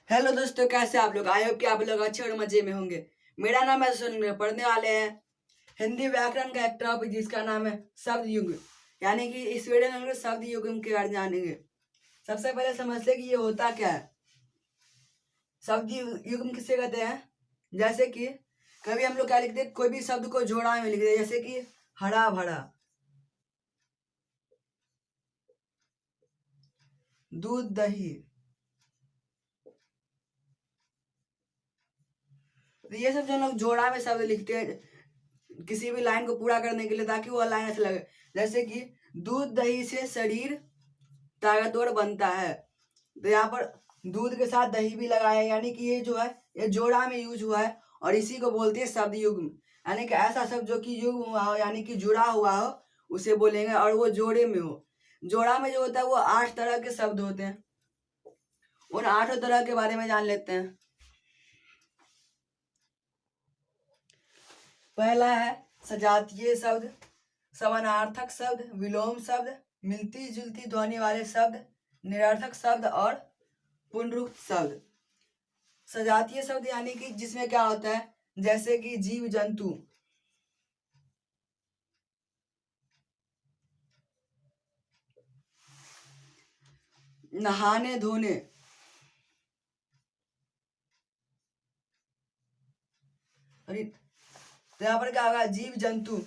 Hello दोस्तों, कैसे आप लोग? आई होप कि आप लोग अच्छे और मजे में होंगे। मेरा नाम है सुनील। पढ़ने वाले हैं हिंदी व्याकरण का एक टॉपिक जिसका नाम है शब्द युग। यानी कि इस वीडियो में हम लोग शब्द युग के बारे में जानेंगे। सबसे पहले समझते कि ये होता क्या है। शब्द युग्म किसे कहते हैं? जैसे कि कभी हम लोग क्या लिखते हैं, कोई भी शब्द को जोड़ा में लिखते हैं, जैसे कि हरा भरा, दूध दही। तो ये सब जो हम लोग जोड़ा में शब्द लिखते हैं किसी भी लाइन को पूरा करने के लिए, ताकि वो लाइन ऐसे लगे। जैसे कि दूध दही से शरीर ताकतवर बनता है। तो यहाँ पर दूध के साथ दही भी लगाया है, यानी कि ये जो है ये जोड़ा में यूज हुआ है, और इसी को बोलते हैं शब्द युग्म। यानी कि ऐसा शब्द जो कि युग्म हुआ हो, यानी कि जुड़ा हुआ हो, उसे बोलेंगे, और वो जोड़े में हो। जोड़ा में जो होता है वो 8 तरह के शब्द होते हैं। उन 8 तरह के बारे में जान लेते हैं। पहला है सजातीय शब्द, समानार्थक शब्द, विलोम शब्द, मिलती जुलती ध्वनि वाले शब्द, निरर्थक शब्द और पुनरुक्त शब्द। सजातीय शब्द यानी कि जिसमें क्या होता है, जैसे कि जीव जंतु, नहाने धोने, तो यहाँ पर क्या होगा, जीव जंतु।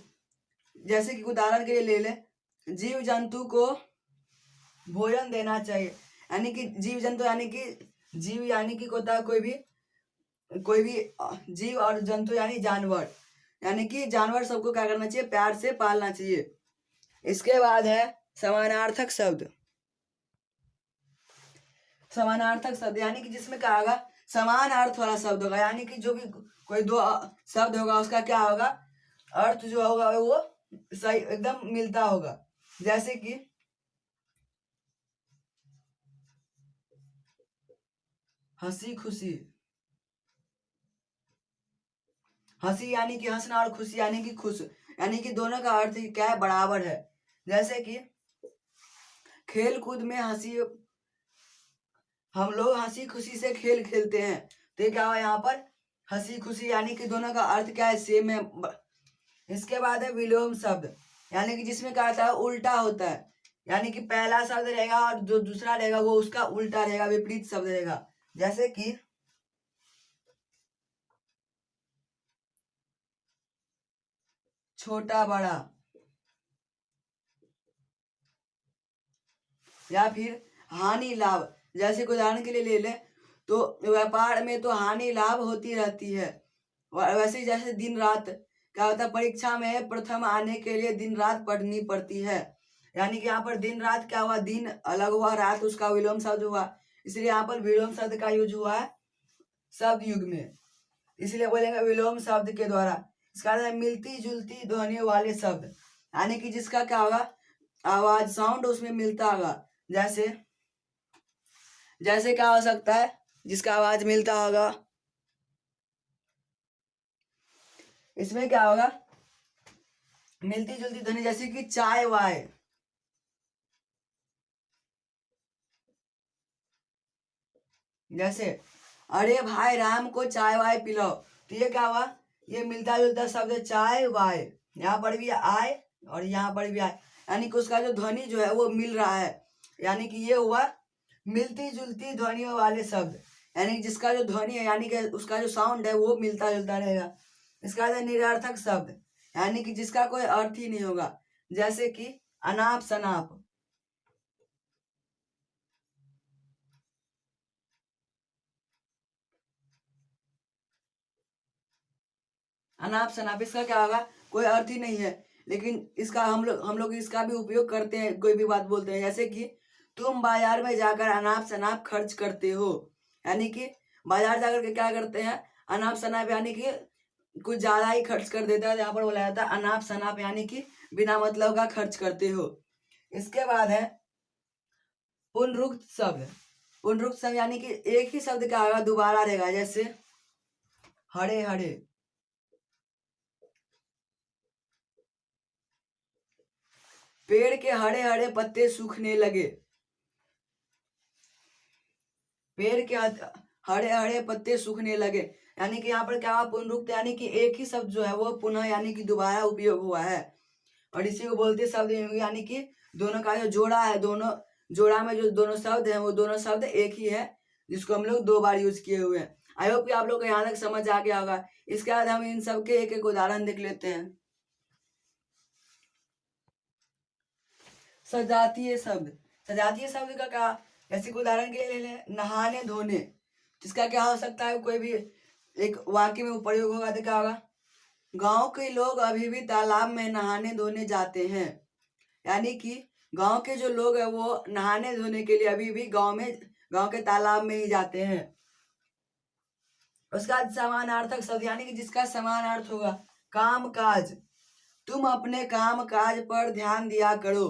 जैसे कि उदाहरण के लिए ले ले, जीव जंतु को भोजन देना चाहिए। यानी कि जीव जंतु यानी कि जीव यानी कि होता है कोई भी जीव, और जंतु यानी जानवर। यानी कि जानवर सबको क्या करना चाहिए, प्यार से पालना चाहिए। इसके बाद है समानार्थक शब्द। समानार्थक शब्द यानी कि जिसमें क्या होगा, समान अर्थ वाला शब्द होगा। यानी कि जो भी कोई दो शब्द होगा, उसका क्या होगा, अर्थ जो होगा वो सही एकदम मिलता होगा। जैसे कि हंसी खुशी। हंसी यानी कि हंसना, और खुशी यानी कि खुश। यानी कि दोनों का अर्थ क्या है, बराबर है। जैसे कि खेल कूद में हंसी, हम लोग हंसी खुशी से खेल खेलते हैं। तो ये क्या हुआ यहाँ पर, हंसी खुशी, यानी कि दोनों का अर्थ क्या है, सेम है। इसके बाद है विलोम शब्द, यानी कि जिसमें क्या होता है, उल्टा होता है। यानी कि पहला शब्द रहेगा और जो दूसरा रहेगा वो उसका उल्टा रहेगा, विपरीत शब्द रहेगा। जैसे कि छोटा बड़ा, या फिर हानि लाभ। जैसे कि उदाहरण के लिए ले ले, तो व्यापार में तो हानि लाभ होती रहती है। वैसे ही जैसे दिन रात क्या होता है, परीक्षा में प्रथम आने के लिए दिन रात पढ़नी पड़ती है। यानी कि यहाँ पर दिन रात क्या हुआ, दिन अलग हुआ, रात उसका विलोम शब्द हुआ। इसलिए यहाँ पर विलोम शब्द का यूज हुआ है शब्द युग में। इसलिए बोलेंगे विलोम शब्द के द्वारा। इसका अर्थ है मिलती जुलती ध्वनि वाले शब्द, यानी कि जिसका क्या होगा, आवाज साउंड उसमें मिलता होगा। जैसे जैसे क्या हो सकता है, जिसका आवाज मिलता होगा, इसमें क्या होगा, मिलती जुलती ध्वनि, जैसे कि चाय वाय। जैसे अरे भाई राम को चाय वाय पिलाओ, तो ये क्या हुआ, ये मिलता जुलता शब्द है, चाय वाय। यहाँ पर भी आय और यहाँ पर भी आय, यानी कि उसका जो ध्वनि जो है वो मिल रहा है। यानी कि ये हुआ मिलती जुलती ध्वनियों वाले शब्द। यानी कि जिसका जो ध्वनि है, यानी कि उसका जो साउंड है वो मिलता जुलता रहेगा। इसका है निरर्थक शब्द, यानी कि जिसका कोई अर्थ ही नहीं होगा। जैसे कि अनाप शनाप। अनाप शनाप इसका क्या होगा, कोई अर्थ ही नहीं है, लेकिन इसका हम लोग इसका भी उपयोग करते हैं, कोई भी बात बोलते हैं। जैसे कि तुम बाजार में जाकर अनाप शनाप खर्च करते हो। यानी कि बाजार जाकर के क्या करते हैं, अनाप शनाप, यानी कि कुछ ज्यादा ही खर्च कर देता है। यहाँ पर बोला जाता है अनाप शनाप, यानी कि बिना मतलब का खर्च करते हो। इसके बाद है पुनरुक्त शब्द। पुनरुक्त शब्द यानी कि एक ही शब्द क्या होगा, दोबारा रहेगा। जैसे हरे हरे, पेड़ के हरे हरे पत्ते सूखने लगे। पेड़ के हरे हरे पत्ते सूखने लगे। यानी कि यहाँ पर क्या हुआ, पुनरुक्त यानी कि एक ही शब्द जो है वो पुनः यानी कि दोबारा उपयोग हुआ है। और इसी को बोलते शब्द यानी कि दोनों का जो जोड़ा है, दोनों जोड़ा में जो दोनों शब्द हैं वो दोनों शब्द एक ही है, जिसको हम लोग 2 बार यूज किए हुए हैं। आई होप कि आप लोग को यहाँ तक समझ आ गया होगा। इसके बाद हम इन सब के एक एक उदाहरण देख लेते हैं। सजातीय शब्द, सजातीय शब्द का क्या, जैसे कि उदाहरण के लिए ले लें नहाने धोने, जिसका क्या हो सकता है, कोई भी एक वाक्य में प्रयोग होगा तो क्या होगा, गांव के लोग अभी भी तालाब में नहाने धोने जाते हैं। यानी कि गांव के जो लोग हैं वो नहाने धोने के लिए अभी भी गांव के तालाब में ही जाते हैं। उसका समानार्थक शब्द यानी कि जिसका समान अर्थ होगा, काम काज, तुम अपने काम काज पर ध्यान दिया करो।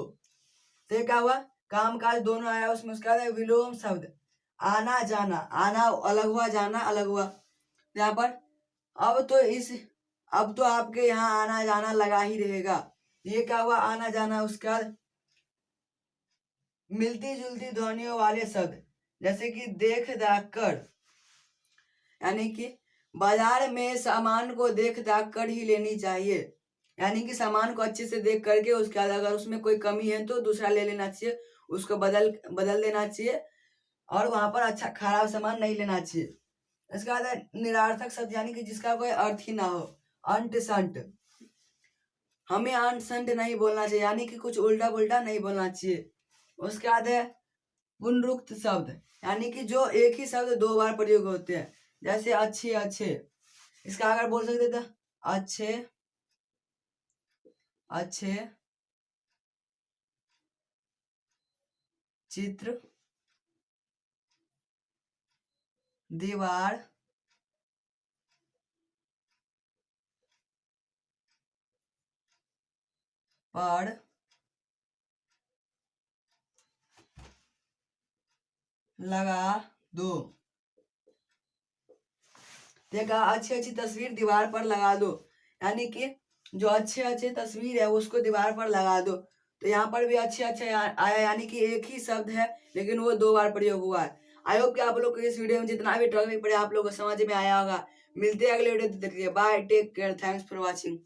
तो ये क्या हुआ, काम काज दोनों आया उसमें। उसका विलोम शब्द, आना जाना, आना अलग हुआ, जाना अलग हुआ। यहाँ पर अब तो आपके यहाँ आना जाना लगा ही रहेगा, ये क्या हुआ, आना जाना। उसका मिलती जुलती ध्वनियों वाले शब्द, जैसे कि देख दाख कर, यानी कि बाजार में सामान को देख दाख कर ही लेनी चाहिए। यानी कि सामान को अच्छे से देख करके उसके बाद अगर उसमें कोई कमी है तो दूसरा ले लेना चाहिए, उसको बदल देना चाहिए, और वहां पर अच्छा खराब सामान नहीं लेना चाहिए। इसके बाद निरार्थक शब्द, यानी कि जिसका कोई अर्थ ही ना हो, अंट संट, हमें अंट संट नहीं बोलना चाहिए, यानी कि कुछ उल्टा पुल्टा नहीं बोलना चाहिए। उसके बाद है पुनरुक्त शब्द, यानी कि जो एक ही शब्द 2 बार प्रयोग होते हैं, जैसे अच्छे अच्छे, इसका अगर बोल सकते थे अच्छे अच्छे चित्र दीवार पर लगा दो। देखा, अच्छी अच्छी तस्वीर दीवार पर लगा दो, यानी कि जो अच्छे अच्छे तस्वीर है उसको दीवार पर लगा दो। तो यहाँ पर भी अच्छे अच्छे आया, यानी कि एक ही शब्द है लेकिन वो 2 बार प्रयोग हुआ है। आई होप कि आप लोग को इस वीडियो में जितना भी टॉपिक पड़े आप लोग को समझ में आया होगा। मिलते हैं अगले वीडियो, देखिए bye, take care, thanks for watching.